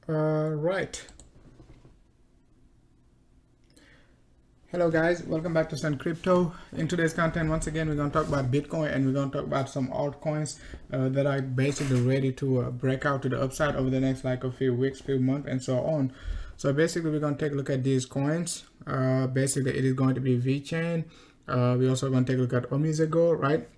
Right. Hello guys, welcome back to Sun Crypto. In today's content, once again, we're going to talk about Bitcoin and we're going to talk about some altcoins that are basically ready to break out to the upside over the next like a few weeks, few months, and so on. So basically, we're going to take a look at these coins. Basically, it is going to be VeChain. We're also going to take a look at OmiseGO, right?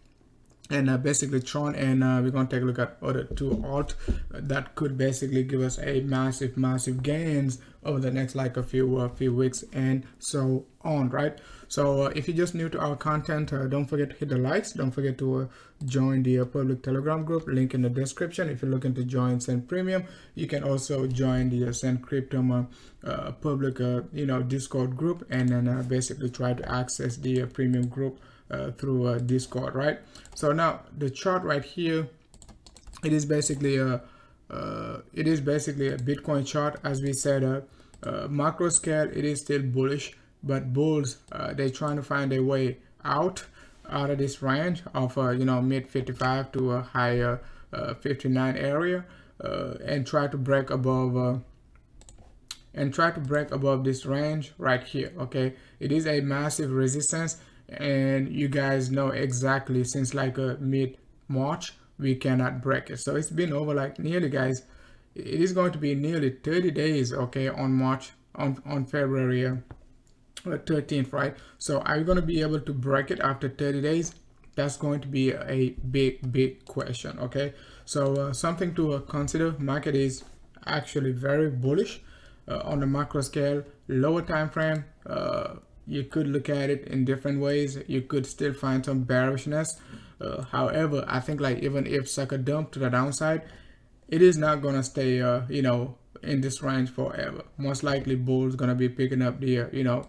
And basically Tron, and we're going to take a look at other two alt that could basically give us a massive gains over the next like a few weeks and so on, right? So if you're just new to our content, don't forget to hit the likes, don't forget to join the public Telegram group, link in the description. If you're looking to join Send Premium, you can also join the Send Crypto public Discord group, and then basically try to access the premium group through Discord, right? So now the chart right here, it is basically a Bitcoin chart. As we said, macro scale, it is still bullish, but bulls, they're trying to find a way out of this range of mid 55 to a higher 59 area, and try to break above this range right here. Okay, it is a massive resistance, and you guys know exactly since like mid-March we cannot break it. So it's been over like nearly, guys, it is going to be nearly 30 days, okay, on February 13th, right? So are you going to be able to break it after 30 days? That's going to be a big question, okay? So something to consider. Market is actually very bullish on the macro scale. Lower time frame, you could look at it in different ways. You could still find some bearishness. However, I think like even if sucker dump to the downside, it is not gonna stay in this range forever. Most likely bulls gonna be picking up the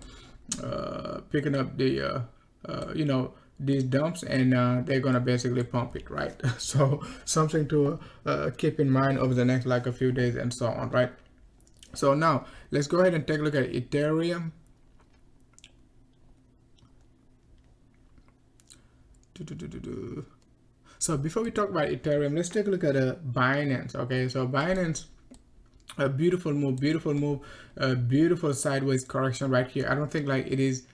these dumps, and they're gonna basically pump it, right? So something to keep in mind over the next like a few days and so on, right? So now let's go ahead and take a look at Ethereum. So before we talk about Ethereum, let's take a look at Binance. Okay, so Binance, a beautiful move, beautiful sideways correction right here. I don't think like it is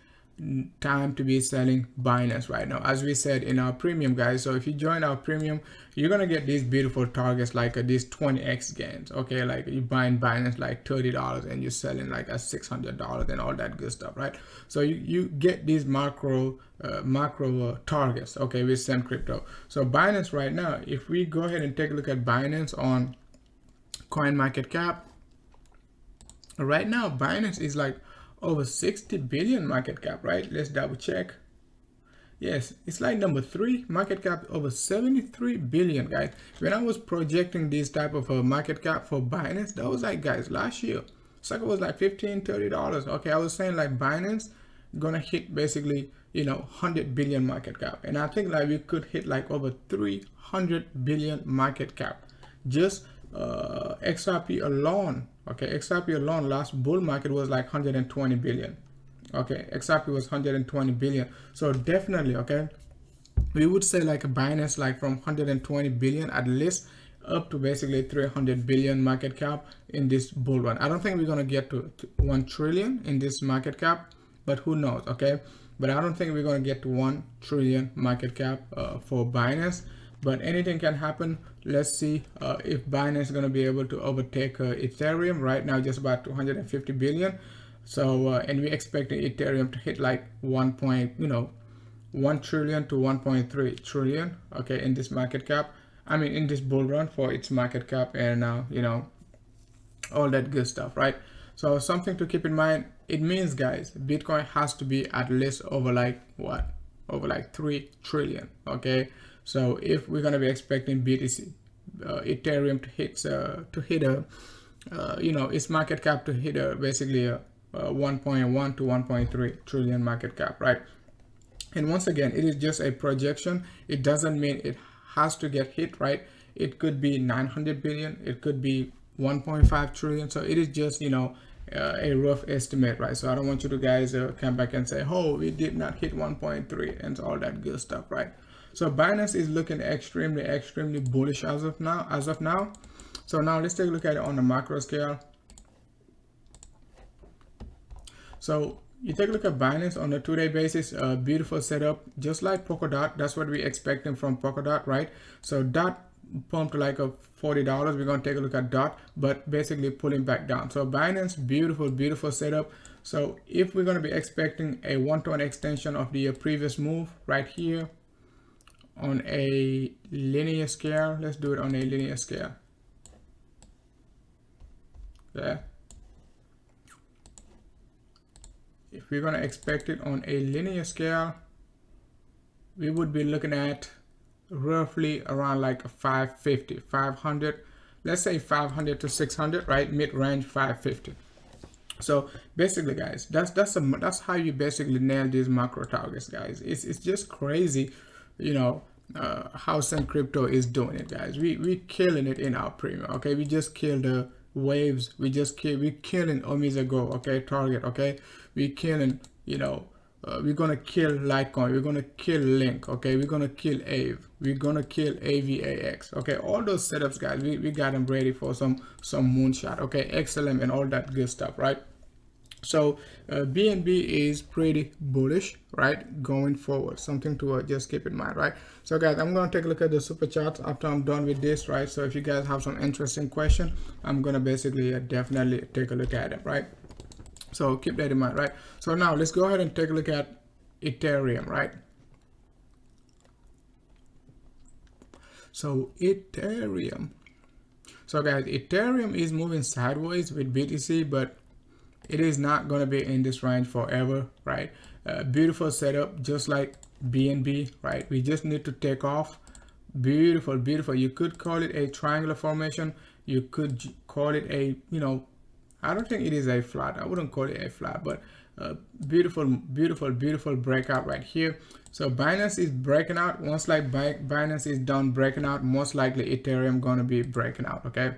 time to be selling Binance right now, as we said in our premium, guys. So if you join our premium, you're gonna get these beautiful targets like these 20x gains. Okay, like you buying Binance like $30 and you're selling like at $600 and all that good stuff, right? So you get these macro targets, okay, with Send Crypto. So Binance right now, if we go ahead and take a look at Binance on CoinMarketCap, right now Binance is like over 60 billion market cap, right? Let's double check. Yes, it's like number 3 market cap, over 73 billion, guys. When I was projecting this type of a market cap for Binance, that was like, guys, last year sucker was like $15-$30. Okay, I was saying like Binance gonna hit basically 100 billion market cap, and I think like we could hit like over 300 billion market cap just XRP alone. Okay, XRP alone last bull market was like 120 billion. Okay, XRP was 120 billion. So definitely, okay, we would say like a Binance like from 120 billion at least up to basically 300 billion market cap in this bull run. I don't think we're gonna get to 1 trillion in this market cap, but who knows, okay? But I don't think we're gonna get to 1 trillion market cap for Binance. But anything can happen. Let's see if Binance is going to be able to overtake Ethereum. Right now just about 250 billion. So and we expecting Ethereum to hit like 1 trillion to 1.3 trillion, okay, in this market cap. I mean in this bull run for its market cap, and all that good stuff, right? So something to keep in mind. It means, guys, Bitcoin has to be at least over like what? Over like 3 trillion, okay? So if we're gonna be expecting BTC, Ethereum to hit its market cap to hit basically a 1.1 to 1.3 trillion market cap, right? And once again, it is just a projection. It doesn't mean it has to get hit, right? It could be 900 billion, it could be 1.5 trillion. So it is just a rough estimate, right? So I don't want you to guys come back and say, oh, we did not hit 1.3 and all that good stuff, right? So Binance is looking extremely bullish as of now. So now let's take a look at it on the macro scale. So you take a look at Binance on a 2-day basis, a beautiful setup, just like Polkadot. That's what we're expecting from Polkadot, right? So DOT pumped to like a $40. We're going to take a look at DOT, but basically pulling back down. So Binance, beautiful setup. So if we're going to be expecting a 1-to-1 extension of the previous move right here on a linear scale, let's do it on a linear scale. Yeah. If we're going to expect it on a linear scale, we would be looking at roughly around like a 550, 500, let's say 500 to 600, right? Mid-range 550. So basically, guys, that's how you basically nail these macro targets, guys. It's just crazy, you know, how Sun Crypto is doing it, guys. We killing it in our premium. Okay, we just killed the waves. We killing OmiseGO. Okay, target. Okay, we killing, you know. We're gonna kill Litecoin, we're gonna kill Link, okay, we're gonna kill AVE, we're gonna kill AVAX, okay, all those setups, guys, we got them ready for some moonshot, okay, XLM and all that good stuff, right? So BNB is pretty bullish, right, going forward, something to just keep in mind, right? So guys, I'm gonna take a look at the super charts after I'm done with this, right? So if you guys have some interesting question, I'm gonna basically definitely take a look at it, right? So keep that in mind, right? So now let's go ahead and take a look at Ethereum, right? So Ethereum. So guys, Ethereum is moving sideways with BTC, but it is not going to be in this range forever, right? Beautiful setup, just like BNB, right? We just need to take off. Beautiful. You could call it a triangular formation. You could call it a, you know, I don't think it is a flat. I wouldn't call it a flat, but beautiful breakout right here. So Binance is breaking out. Once like Binance is done breaking out, most likely Ethereum gonna be breaking out. Okay,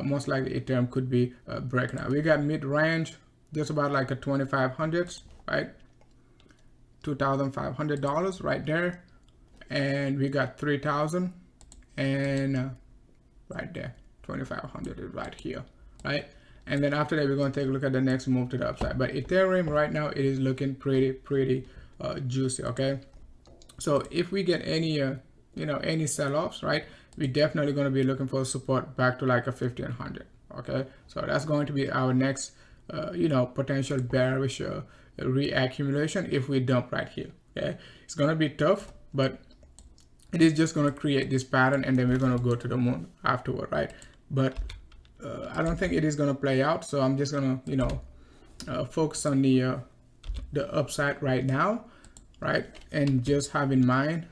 most likely Ethereum could be breaking out. We got mid-range, just about like a 2,500, right? $2,500 right there, and we got 3,000, and right there, 2,500 is right here, right? And then after that, we're going to take a look at the next move to the upside. But Ethereum right now, it is looking pretty juicy. Okay, so if we get any you know, any sell-offs, right, we're definitely going to be looking for support back to like a 1,500. Okay, so that's going to be our next you know, potential bearish reaccumulation if we dump right here. Okay, it's going to be tough, but it is just going to create this pattern, and then we're going to go to the moon afterward, right? But I don't think it is going to play out, so I'm just going to, you know, focus on the upside right now, right? And just have in mind,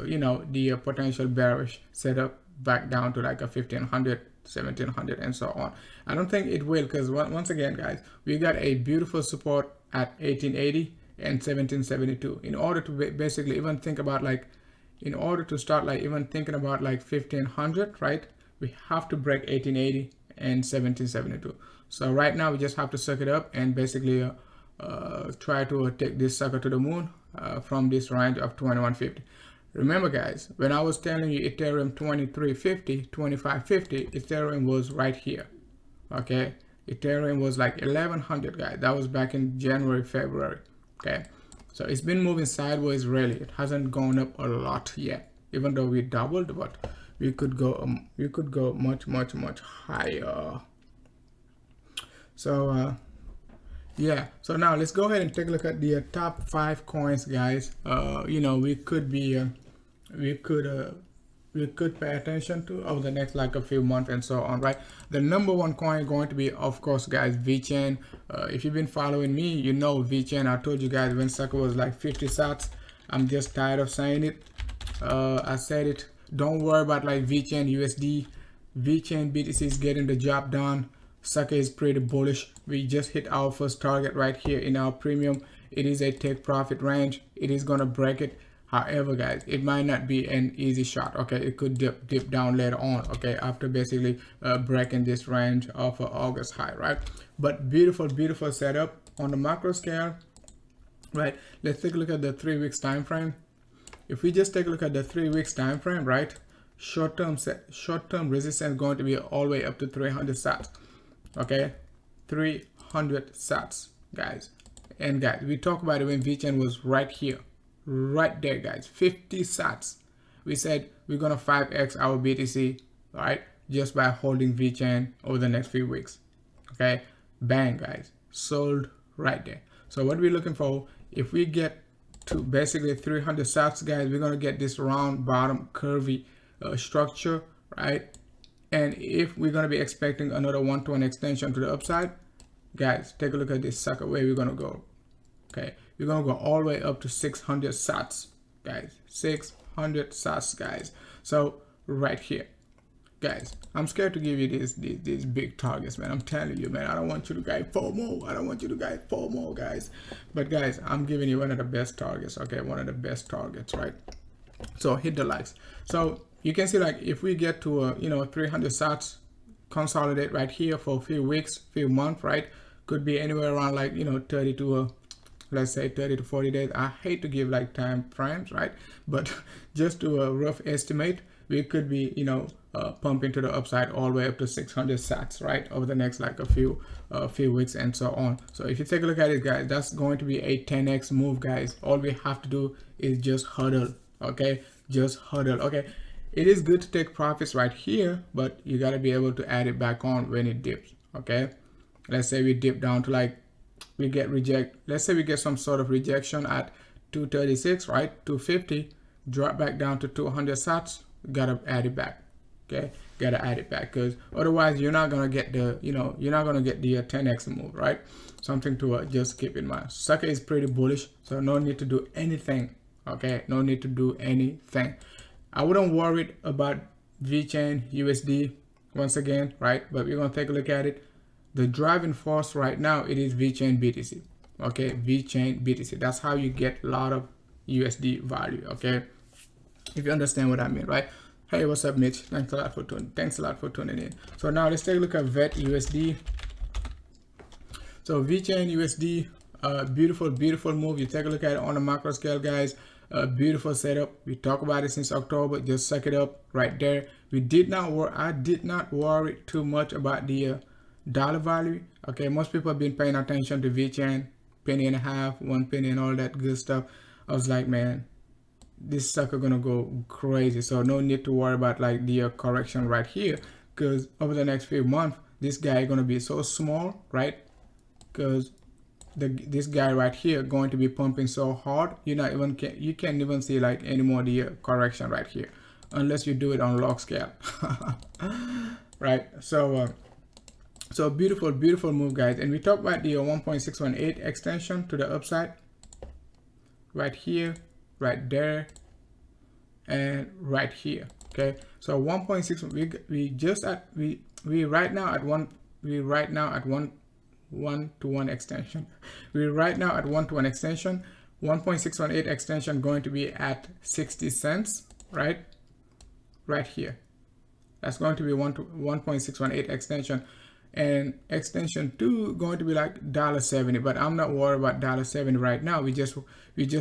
you know, the potential bearish setup back down to like a 1,500, 1,700, and so on. I don't think it will, because once again, guys, we got a beautiful support at 1,880 and 1,772. In order to basically even think about like, in order to start like even thinking about like 1,500, right? We have to break 1,880 and 1,772. So right now we just have to suck it up and basically try to take this sucker to the moon from this range of 2,150. Remember, guys, when I was telling you Ethereum 2350, 2550, Ethereum was right here. Okay, Ethereum was like 1,100, guys. That was back in January, February. Okay, so it's been moving sideways really. It hasn't gone up a lot yet, even though we doubled, but we could go much higher. So yeah, so now let's go ahead and take a look at the top 5 coins, guys. You know, we could pay attention to over the next like a few months and so on, right? The number 1 coin going to be, of course, guys, VeChain. If you've been following me, you know VeChain. I told you guys when sucker was like 50 sats. I'm just tired of saying it. I said it. Don't worry about like VeChain USD. VeChain BTC is getting the job done. Sucker is pretty bullish. We just hit our first target right here in our premium. It is a take profit range. It is gonna break it. However, guys, it might not be an easy shot. Okay, it could dip down later on. Okay, after basically breaking this range of August high, right? But beautiful setup on the macro scale, right? Let's take a look at the 3 weeks time frame. If we just take a look at the 3 weeks time frame, right, short-term resistance going to be all the way up to 300 sats. Okay, 300 sats, guys. And guys, we talked about it when VeChain was right here, right there, guys. 50 sats. We said we're gonna 5x our BTC, right, just by holding VeChain over the next few weeks. Okay, bang, guys, sold right there. So what we're looking for, if we get to basically 300 sats, guys, we're gonna get this round bottom curvy structure, right? And if we're gonna be expecting another 1-to-1 extension to the upside, guys, take a look at this sucker, where we're gonna go. Okay, we're gonna go all the way up to 600 sats, guys. 600 sats, guys. So right here, guys, I'm scared to give you these big targets, man. I'm telling you, man, I don't want you to guys FOMO. I don't want you to guys FOMO, guys. But guys, I'm giving you one of the best targets. Okay, one of the best targets, right? So hit the likes. So you can see, like, if we get to 300 sats, consolidate right here for a few weeks, few months, right? Could be anywhere around like 30 to let's say 30 to 40 days. I hate to give like time frames, right? But just to a rough estimate, we could be pumping to the upside all the way up to 600 sats, right, over the next like a few weeks and so on. So if you take a look at it, guys, that's going to be a 10x move, guys. All we have to do is just huddle. Okay, just huddle. Okay, it is good to take profits right here, but you got to be able to add it back on when it dips. Okay, let's say we dip down to like, we get reject, let's say we get some sort of rejection at 236, right, 250, drop back down to 200 sats, gotta add it back. Okay, gotta add it back, because otherwise you're not gonna get the you're not gonna get the 10x move, right? Something to just keep in mind. Sucker is pretty bullish, so no need to do anything. Okay, no need to do anything. I wouldn't worry about VeChain USD once again, right? But we're gonna take a look at it. The driving force right now, it is VeChain BTC. Okay, VeChain BTC. That's how you get a lot of USD value. Okay, if you understand what I mean, right? Hey, what's up, Mitch? Thanks a lot for tuning in. So now let's take a look at VET USD. So VeChain USD, beautiful move. You take a look at it on the macro scale, guys. Beautiful setup. We talk about it since October. Just suck it up right there. I did not worry too much about the dollar value. Okay, most people have been paying attention to VeChain, penny and a half, 1 penny, and all that good stuff. I was like, man, this sucker gonna go crazy. So no need to worry about like the correction right here, because over the next few months, this guy gonna be so small, right? Because this guy right here going to be pumping so hard, you can't even see like any more the correction right here, unless you do it on log scale. Right? So so beautiful move, guys. And we talked about the 1.618 extension to the upside right here, right there, and right here. Okay, so 1.6, we right now at 1-to-1 extension. We're right now at 1-to-1 extension. 1.618 extension going to be at 60 cents, right here. That's going to be 1.618 extension. And extension 2 going to be like $1.70, but I'm not worried about $1.70 right now. We're just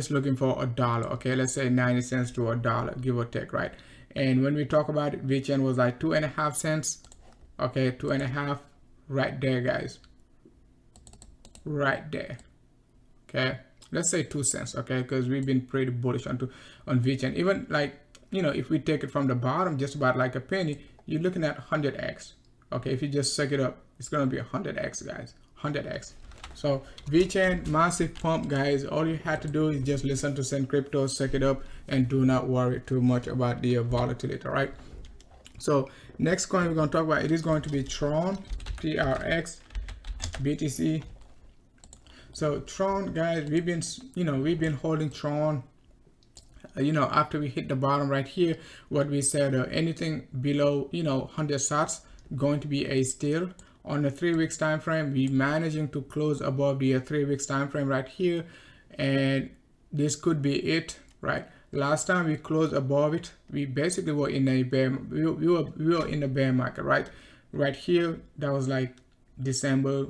looking for $1. Okay, let's say 90 cents to $1, give or take, right? And when we talk about it, VeChain was like 2.5 cents. Okay, 2.5 right there, guys, right there. Okay, let's say 2 cents. Okay, because we've been pretty bullish on VeChain. Even like, if we take it from the bottom, just about like a penny, you're looking at 100x. Okay, if you just suck it up, it's gonna be 100x, guys, 100x. So VeChain, massive pump, guys. All you had to do is just listen to Send Crypto, suck it up, and do not worry too much about the volatility, right? So next coin we're gonna talk about, it is going to be Tron, TRX, BTC. So Tron, guys, we've been holding Tron. After we hit the bottom right here, what we said, anything below 100 sats going to be a steal. On the 3 weeks time frame, we managing to close above the 3 weeks time frame right here, and this could be it, right? Last time we closed above it, we basically were in a bear, we were in the bear market, right here. That was like December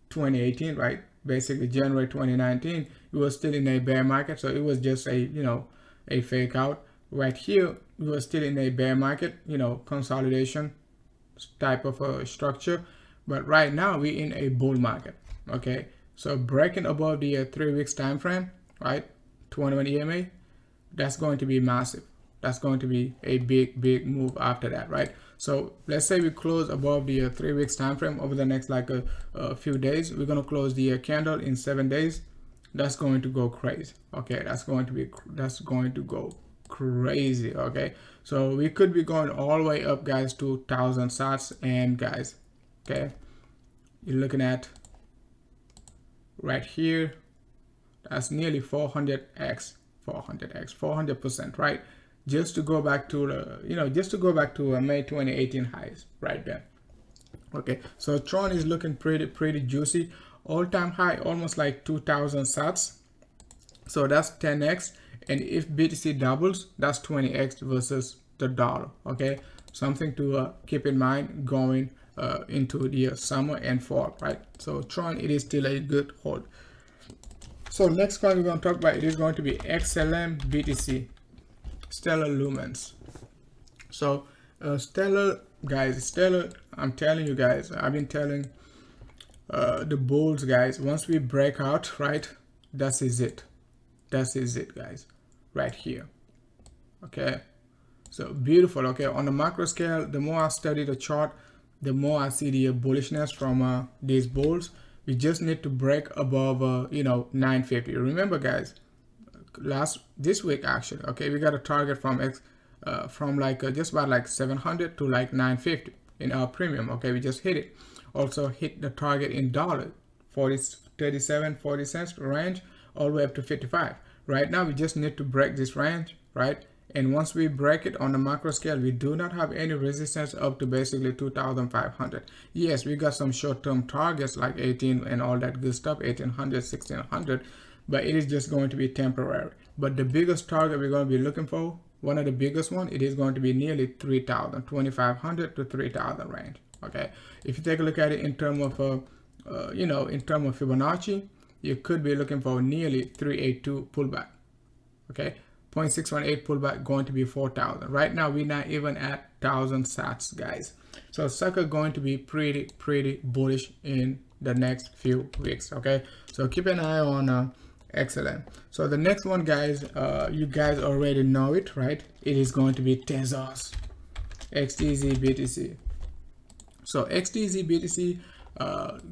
2018, right? Basically January 2019, we were still in a bear market, so it was just a a fake out. Right here we were still in a bear market, you know, consolidation type of a structure, but right now we're in a bull market. Okay, so breaking above the 3 weeks time frame, right, 21 EMA, that's going to be massive. That's going to be a big move after that, right? So let's say we close above the 3 weeks time frame over the next like a few days. We're going to close the candle in 7 days. That's going to go crazy. Okay, that's going to go crazy. Okay, so we could be going all the way up, guys, to 1,000 sats. And guys, okay, you're looking at right here, that's nearly 400x, 400%, right? Just to go back to the, you know, just to go back to May 2018 highs right there. Okay, so Tron is looking pretty juicy. All-time high almost like 2,000 sats, so that's 10x. And if BTC doubles, that's 20x versus the dollar. Okay, something to keep in mind going into the summer and fall, right? So Tron, it is still a good hold. So next coin we're going to talk about, it is going to be XLM BTC, Stellar Lumens. So Stellar, guys, Stellar, I'm telling you guys, I've been telling the bulls, guys, once we break out, right, that is it, guys, right here. Okay, so beautiful. Okay, on the macro scale, the more I study the chart, the more I see the bullishness from these bulls. We just need to break above you know, 950. Remember, guys, this week actually, okay, we got a target from like just about like 700 to like 950 in our premium. Okay, we just hit it. Also hit the target in dollar, 37-40 cents range, all the way up to 55. Right now we just need to break this range, right? And once we break it on the macro scale, we do not have any resistance up to basically 2,500. Yes, we got some short-term targets like 18 and all that good stuff, 1,800, 1,600, but it is just going to be temporary. But the biggest target we're going to be looking for, one of the biggest one, it is going to be nearly 3,000, 2,500 to 3,000 range. Okay, if you take a look at it in terms of you know, in terms of Fibonacci, you could be looking for nearly 382 pullback. Okay, 0.618 pullback going to be 4,000. Right now we're not even at 1,000 sats, guys. So sucker going to be pretty bullish in the next few weeks. Okay, so keep an eye on XLM. So the next one, guys, you guys already know it, right? It is going to be Tezos, XTZ BTC. So XTZ BTC,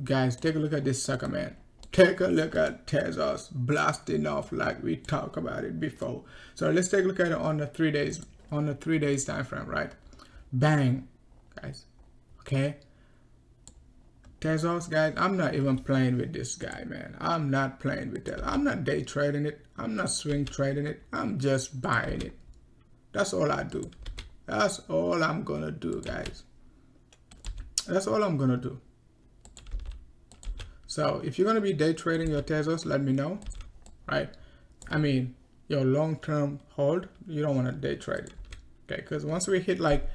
guys, take a look at this sucker, man. Take a look at Tezos blasting off like we talked about it before. So let's take a look at it on the 3 days, time frame, right? Bang, guys. Okay, Tezos, guys, I'm not even playing with this guy, man. I'm not playing with that. I'm not day trading it. I'm not swing trading it. I'm just buying it. That's all I do. That's all I'm gonna do, guys. That's all I'm gonna do. So if you're gonna be day trading your Tezos, let me know, right? I mean, your long-term hold, you don't want to day trade it, okay? Because once we hit like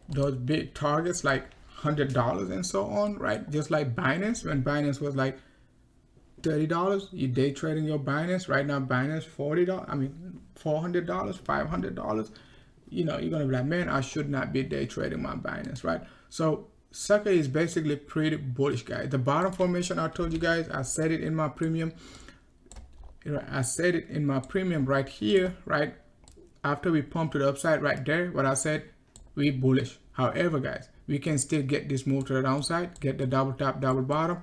those big targets, like $100 and so on, right? Just like Binance, when Binance was like $30, you day trading your Binance. Right now, Binance $40. I mean, $400, $500. You know, you're gonna be like, man, I should not be day trading my Binance, right? So sucker is basically pretty bullish, guys. The bottom formation, I told you guys, I said it in my premium. I said it in my premium right here, right? After we pump to the upside right there, what I said, we bullish. However, guys, we can still get this move to the downside, get the double top, double bottom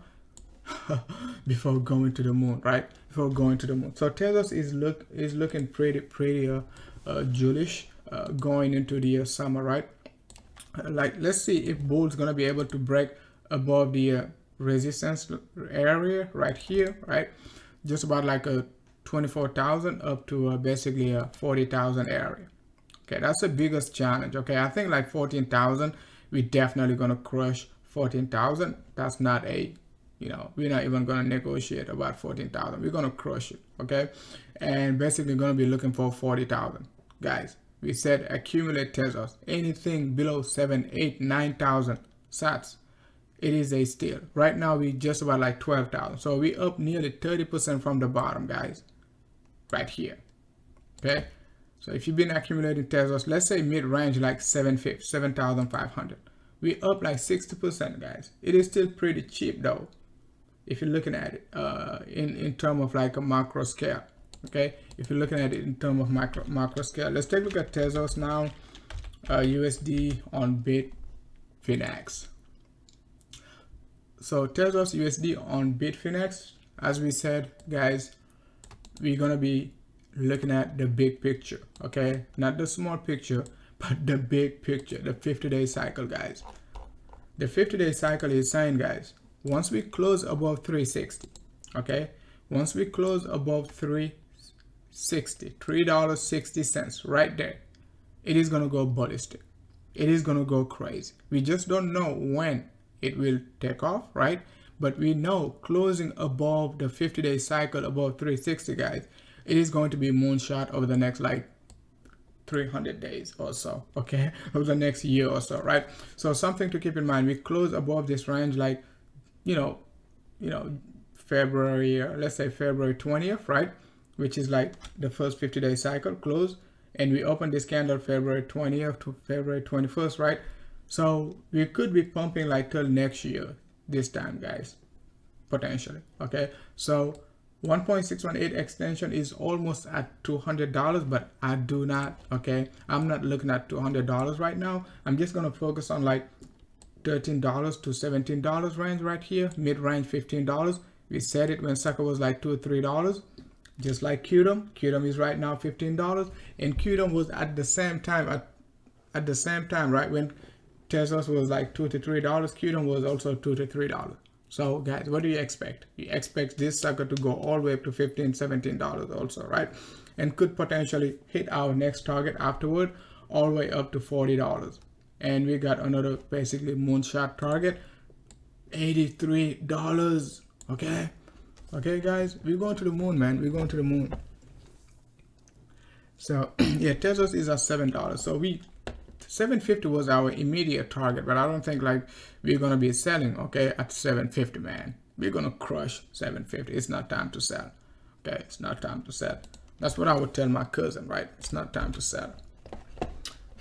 before going to the moon, right? Before going to the moon. So Tezos is looking pretty bullish going into the summer, right? Like, let's see if bull's gonna be able to break above the resistance area right here, right? Just about like a 24,000 up to basically a 40,000 area. Okay, that's the biggest challenge. Okay, I think like 14,000, we definitely gonna crush 14,000. That's not a, you know, we're not even gonna negotiate about 14,000. We're gonna crush it. Okay, and basically gonna be looking for 40,000, guys. We said accumulate Tezos. Anything below 7, 8, 9,000 sats, it is a steal. Right now we just about like 12,000. So we up nearly 30% from the bottom, guys. Right here. Okay. So if you've been accumulating Tezos, let's say mid-range like 7,500, we up like 60%, guys. It is still pretty cheap though, if you're looking at it in terms of like a macro scale. Okay, if you're looking at it in terms of macro scale, let's take a look at Tezos now. USD on Bitfinex. So Tezos USD on Bitfinex, as we said, guys, we're gonna be looking at the big picture, okay? Not the small picture, but the big picture, the 50-day cycle, guys. The 50-day cycle is saying, guys, once we close above 360, okay? Once we close above 360, $3.60 right there, it is gonna go ballistic. It is gonna go crazy. We just don't know when it will take off, right? But we know closing above the 50-day cycle above 360, guys, it is going to be moonshot over the next like 300 days or so, okay? Over the next year or so, right? So something to keep in mind, we close above this range like, you know, February, let's say February 20th, right? Which is like the first 50-day cycle close. And we open this candle February 20th to February 21st, right? So we could be pumping like till next year this time, guys, potentially, okay? So 1.618 extension is almost at $200, but I do not, okay? I'm not looking at $200 right now. I'm just gonna focus on like $13 to $17 range right here, mid-range $15. We said it when sucker was like $2 or $3. Just like QDOM is right now $15, and QDOM was at the same time at the same time, right, when Tezos was like $2 to $3. QDOM was also $2 to $3. So guys, what do you expect? You expect this sucker to go all the way up to $15, $17 also, right? And could potentially hit our next target afterward, all the way up to $40. And we got another basically moonshot target, $83. Okay. Okay, guys, we're going to the moon, man. We're going to the moon. So yeah, Tezos is at $7. So $7.50 was our immediate target, but I don't think like we're gonna be selling, okay, at $7.50, man. We're gonna crush $7.50. It's not time to sell. Okay, it's not time to sell. That's what I would tell my cousin, right? It's not time to sell.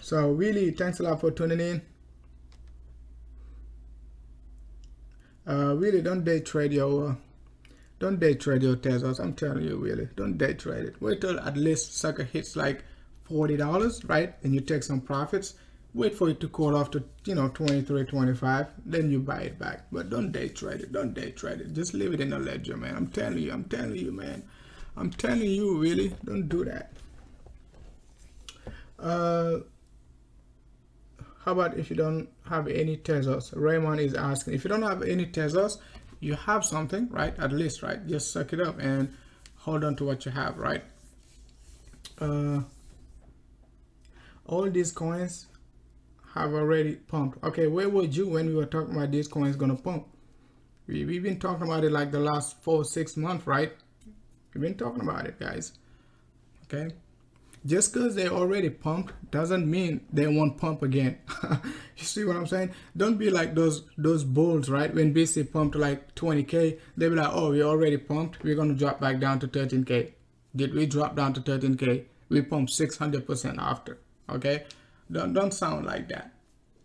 So really, thanks a lot for tuning in. Really, don't day trade your Tezos. I'm telling you, really, don't day trade it. Wait till at least sucker hits like $40, right? And you take some profits. Wait for it to call off to, you know, 23, 25. Then you buy it back. But don't day trade it. Don't day trade it. Just leave it in the ledger, man. I'm telling you, man. I'm telling you, really, don't do that. How about if you don't have any Tezos? Raymond is asking, if you don't have any Tezos, you have something, right? At least, right? Just suck it up and hold on to what you have, right? All these coins have already pumped. Okay, where were you when we were talking about these coins gonna pump? We've been talking about it like the last 4-6 months, right? We've been talking about it, guys. Okay, just because they already pumped doesn't mean they won't pump again. You see what I'm saying? Don't be like those bulls, right? When BC pumped to like 20K, they be like, oh, we already pumped, we're gonna drop back down to 13K. Did we drop down to 13K? We pumped 600% after. Okay, don't sound like that.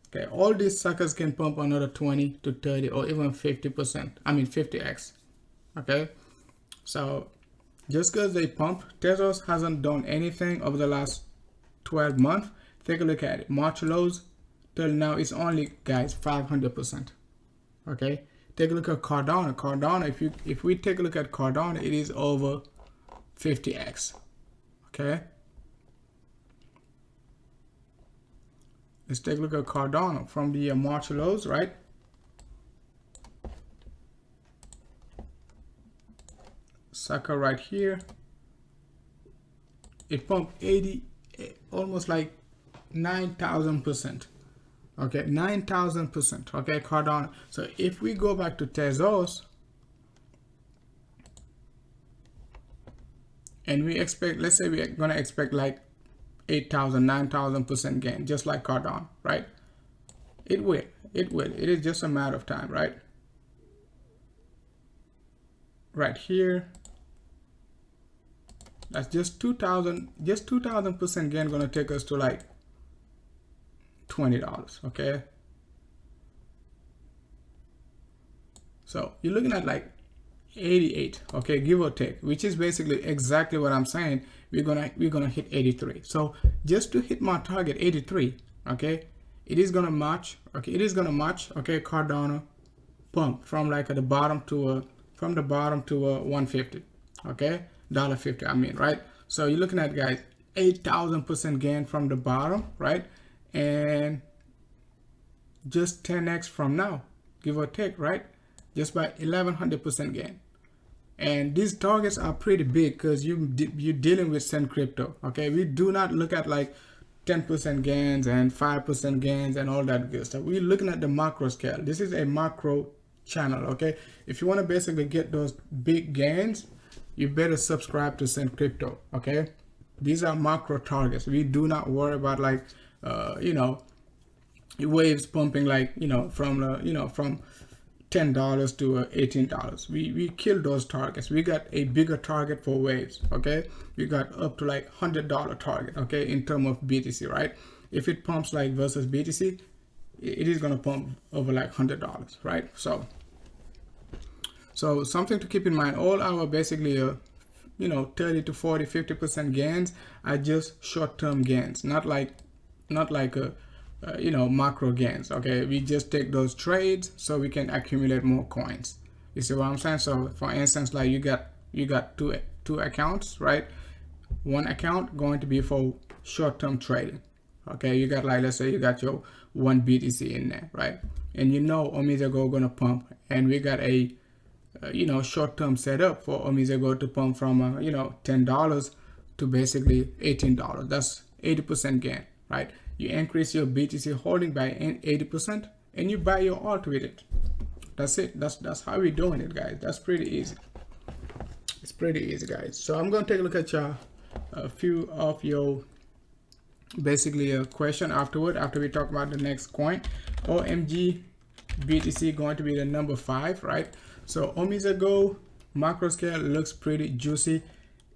Okay, all these suckers can pump another 20 to 30 or even 50%. I mean 50x. Okay, so just because they pump, Tezos hasn't done anything over the last 12 months. Take a look at it. March lows till now is only, guys, 500%. Okay, take a look at Cardano. Cardano, if we take a look at Cardano, it is over 50x. Okay, let's take a look at Cardano from the March lows, right? Sucker right here, it pumped 80, almost like 9,000%. Okay, 9,000%. Okay, Cardano. So if we go back to Tezos and we expect, let's say we're gonna expect like 8,000, 9,000% gain, just like Cardano, right? It will. It is just a matter of time, right? Right here, That's just 2,000% gain, gonna take us to like $20. Okay, so you're looking at like 88, okay, give or take, which is basically exactly what I'm saying. We're gonna hit 83. So just to hit my target 83, okay, it is gonna match, okay, Cardano pump from like at the bottom to from the bottom to 150, okay, $1.50, I mean, right? So you're looking at, guys, 8,000% gain from the bottom, right? And just 10x from now, give or take, right? Just by 1,100% gain. And these targets are pretty big because you're dealing with Send Crypto, okay? We do not look at like 10% gains and 5% gains and all that good stuff. We're looking at the macro scale. This is a macro channel, okay? If you want to basically get those big gains, you better subscribe to Send Crypto, okay? These are macro targets. We do not worry about like you know, waves pumping like, you know, from from $10 to $18. We kill those targets. We got a bigger target for waves, okay? We got up to like $100 target, okay, in terms of BTC, right? If it pumps like versus BTC, it is gonna pump over like $100, right? So something to keep in mind, all our basically you know, 30 to 40, 50% gains are just short-term gains, not like you know, macro gains, okay? We just take those trades so we can accumulate more coins. You see what I'm saying? So for instance, like you got two accounts, right? One account going to be for short-term trading, okay? You got like, let's say you got your 1 BTC in there, right? And you know OmiseGO gonna pump, and we got a you know, short-term setup for OmiseGO to pump from you know, $10 to basically $18. That's 80% gain, right? You increase your BTC holding by 80% and you buy your alt with it. That's it. That's how we're doing it, guys. That's pretty easy. It's pretty easy, guys. So I'm gonna take a look at a few of your basically a question after we talk about the next coin. OMG BTC going to be the number 5, right? So OmiseGO macro scale looks pretty juicy.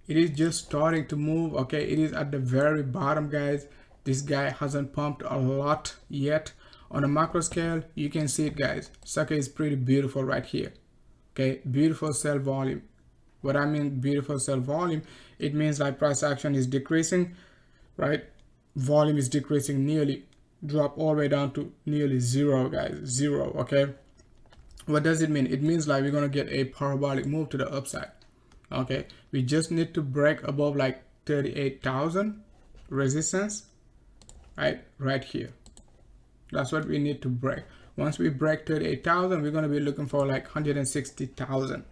It is just starting to move, okay? It is at the very bottom, guys. This guy hasn't pumped a lot yet. On a macro scale, you can see it, guys. Sucker is pretty beautiful right here, okay? Beautiful sell volume. What I mean beautiful sell volume, it means like price action is decreasing, right? Volume is decreasing, nearly drop all the way down to nearly 0, guys. 0, okay? What does it mean? It means like we're gonna get a parabolic move to the upside, okay? We just need to break above like 38,000 resistance, right here. That's what we need to break. Once we break 38,000, we're gonna be looking for like 160,000,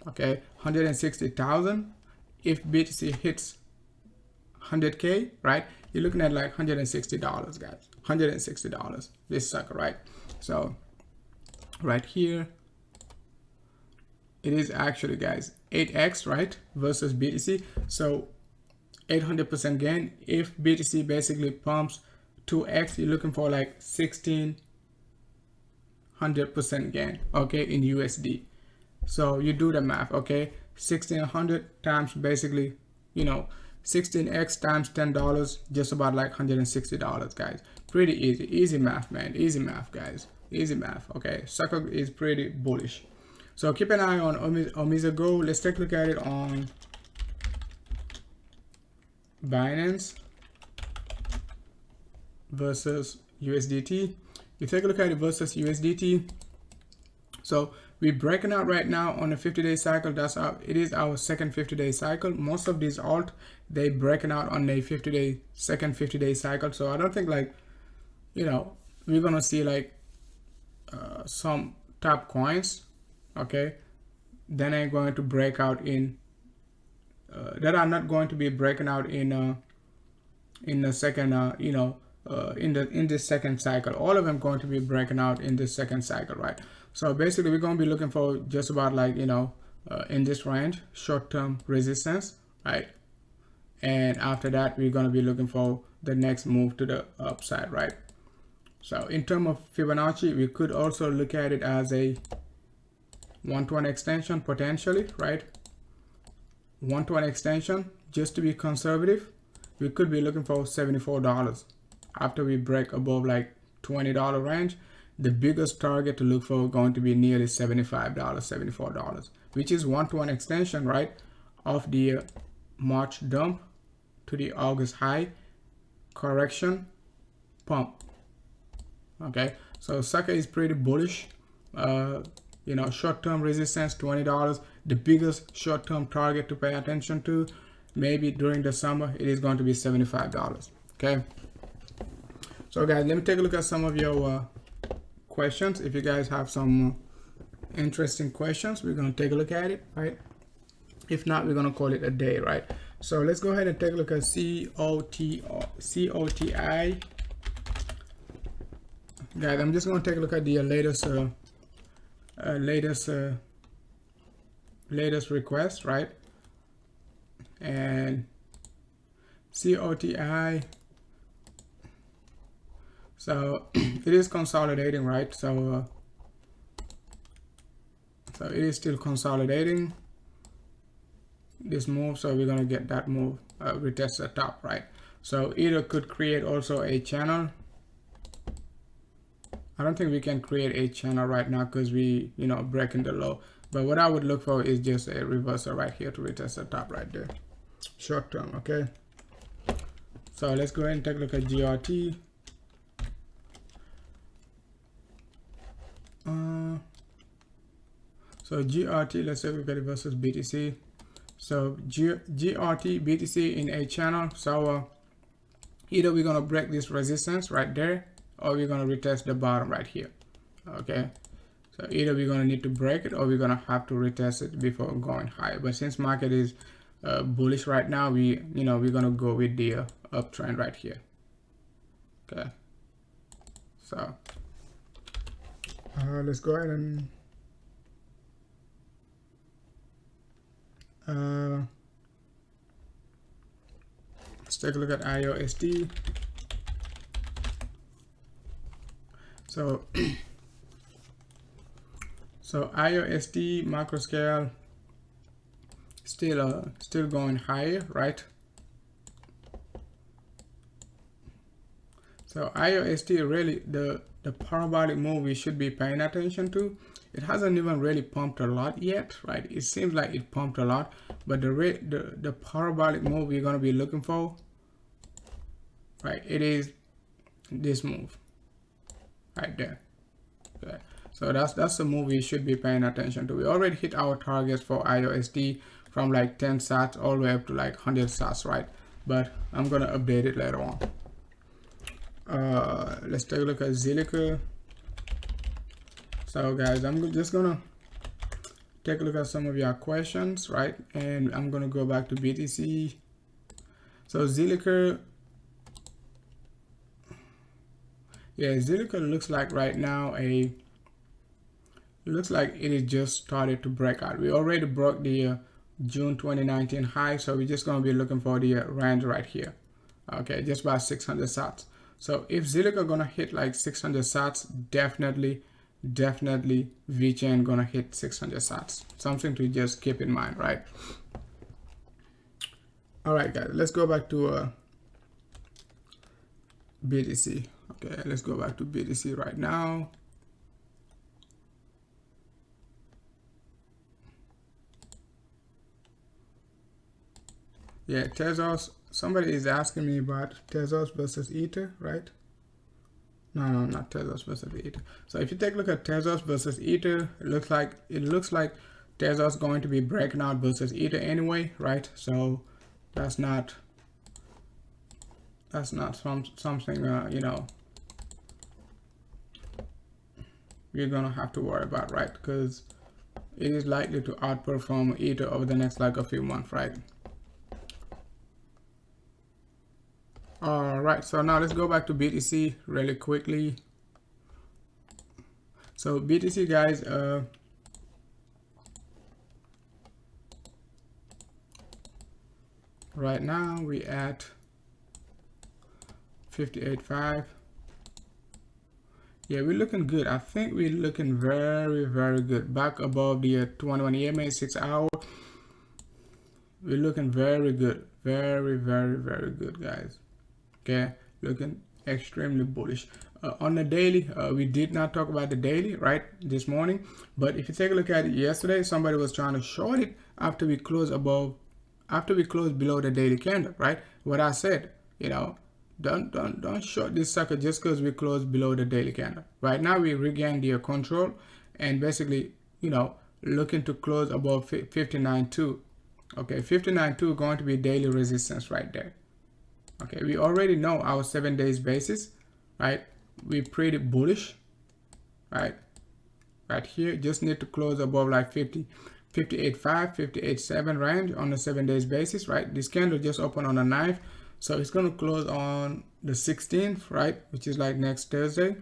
okay? 160,000. If BTC hits 100K, right, you're looking at like $160, guys. $160, this sucker, right? So right here, it is actually, guys, 8x, right, versus BTC. So 800% gain. If BTC basically pumps 2x, you're looking for like 1,600% gain, okay, in USD. So you do the math, okay? 1,600 times basically, you know, 16x times $10, just about like $160, guys. Pretty easy math, man. Easy math, guys. Easy math, okay? Sucker is pretty bullish. So keep an eye on OmiseGO. Let's take a look at it on Binance versus USDT. You take a look at it versus USDT. So we're breaking out right now on a 50-day cycle. It is our second 50-day cycle. Most of these alt, they breaking out on a second 50-day cycle. So I don't think like, you know, we're gonna see like some top coins, okay, then I'm going to break out in that are not going to be breaking out in the second you know, in this second cycle. All of them going to be breaking out in this second cycle, right? So basically we're going to be looking for just about like, you know, in this range, short-term resistance, right? And after that we're going to be looking for the next move to the upside, right? So in terms of Fibonacci, we could also look at it as a 1-to-1 extension potentially, right? 1-to-1 extension, just to be conservative, we could be looking for $74. After we break above like $20 range, the biggest target to look for going to be nearly $75, $74, which is 1-to-1 extension, right, of the March dump to the August high correction pump. Okay, so sucker is pretty bullish. You know, short-term resistance $20. The biggest short-term target to pay attention to, maybe during the summer, it is going to be $75. Okay, so guys, let me take a look at some of your questions. If you guys have some interesting questions, we're going to take a look at it, right? If not, we're going to call it a day, right? So let's go ahead and take a look at COTI. Guys, I'm just going to take a look at the latest request, right? And COTI, so it is consolidating, right? So it is still consolidating this move, so we're gonna get that move retest the top, right? So either could create also a channel. I don't think we can create a channel right now because we, you know, breaking the low. But what I would look for is just a reversal right here to retest the top right there, short term. Okay, so let's go ahead and take a look at GRT. So GRT, let's take a look at it versus BTC. So GRT, BTC in a channel. So either we're gonna break this resistance right there, or we're gonna retest the bottom right here. Okay, so either we're gonna need to break it, or we're gonna have to retest it before going higher. But since market is bullish right now, we're gonna go with the uptrend right here. Okay, so let's go ahead and let's take a look at IOSD. So IOSD macro scale still going higher, right? So IOSD, really the parabolic move we should be paying attention to. It hasn't even really pumped a lot yet, right? It seems like it pumped a lot, but the parabolic move we're going to be looking for, right, it is this move right there. Okay, so that's the move we should be paying attention to. We already hit our targets for IOSD from like 10 sats all the way up to like 100 sats, right? But I'm going to update it later on. Let's take a look at Zilliqa. So guys, I'm just gonna take a look at some of your questions, right? And I'm gonna go back to BTC. So Zilliqa, yeah, Zilliqa looks like right now looks like it is just started to break out. We already broke the June 2019 high, so we're just gonna be looking for the range right here. Okay, just about 600 sats. So if Zilliqa gonna hit like 600 sats, definitely VeChain gonna hit 600 sats. Something to just keep in mind, right? All right, guys, let's go back to BTC. Okay, let's go back to BTC right now. Yeah, Tezos. Somebody is asking me about Tezos versus Ether, right? No, not Tezos versus Ether. So if you take a look at Tezos versus Ether, it looks like Tezos going to be breaking out versus Ether anyway, right? So that's not something you know, you're gonna have to worry about, right? Because it is likely to outperform Ether over the next like a few months, right? All right, so now let's go back to BTC really quickly. So BTC, guys, right now we at 58.5. Yeah, we're looking good. I think we're looking very good, back above the 21 EMA 6 hour. we're looking very good, very good, guys. Okay, looking extremely bullish. On the daily, we did not talk about the daily right this morning, but if you take a look at it yesterday, somebody was trying to short it after we closed below the daily candle, right? What I said, you know, don't short this sucker just because we closed below the daily candle. Right now we regained the control and basically, you know, looking to close above 59.2. Okay, 59.2 going to be daily resistance right there. Okay, we already know our 7 days basis, right? We're pretty bullish, right? Right here, just need to close above like 58.5, 58.7 range on the 7 days basis, right? This candle just opened on the 9th, so it's going to close on the 16th, right? Which is like next Thursday.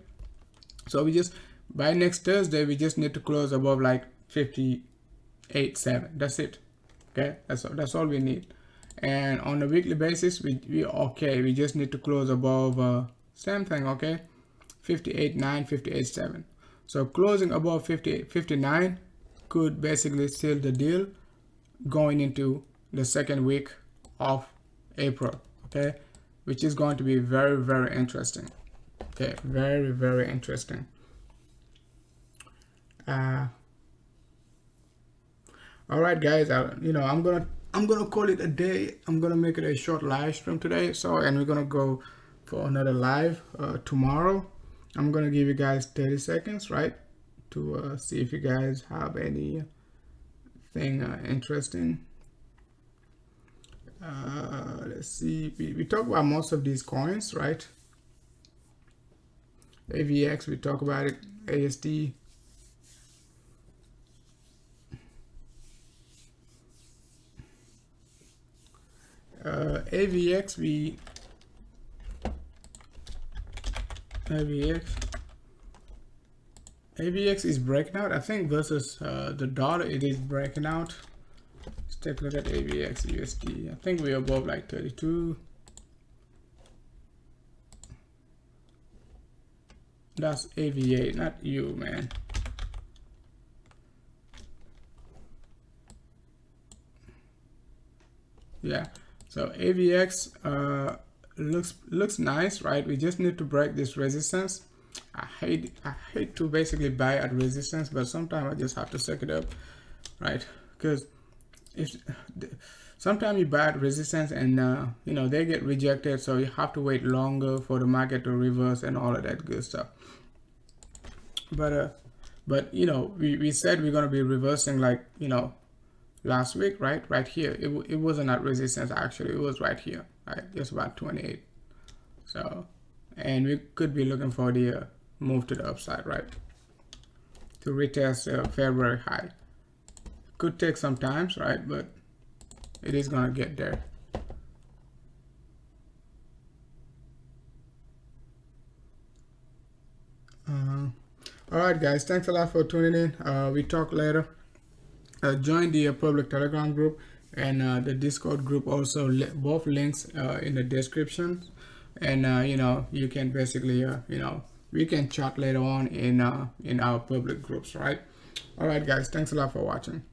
So we just, by next Thursday, we just need to close above like 58.7. That's it. Okay, that's all we need. And on a weekly basis, we okay. We just need to close above same thing. Okay, 58.9, 58.7. So closing above 59 could basically seal the deal going into the second week of April. Okay, which is going to be very interesting. Okay, very interesting. All right, guys. You know, I'm gonna call it a day. I'm gonna make it a short live stream today. So, and we're gonna go for another live tomorrow. I'm gonna give you guys 30 seconds, right, to see if you guys have anything interesting. Let's see. We talk about most of these coins, right? AVX, we talk about it. ASD. AVX is breaking out. I think versus the dollar, it is breaking out. Let's take a look at AVX USD. I think we're above like 32. That's AVA, not you, man. Yeah, so AVX looks nice, right? We just need to break this resistance. I hate to basically buy at resistance, but sometimes I just have to suck it up, right? Because if sometimes you buy at resistance and you know, they get rejected, so you have to wait longer for the market to reverse and all of that good stuff. But you know, we said we're gonna be reversing, like, you know, last week, right here. It wasn't at resistance, actually. It was right here, right, just about 28. So, and we could be looking for the move to the upside, right, to retest February high. Could take some time, right, but it is gonna get there. All right, guys, thanks a lot for tuning in. We talk later. Join the public Telegram group and the Discord group, also both links in the description. And you know, you can basically you know, we can chat later on in our public groups, right? All right, guys, thanks a lot for watching.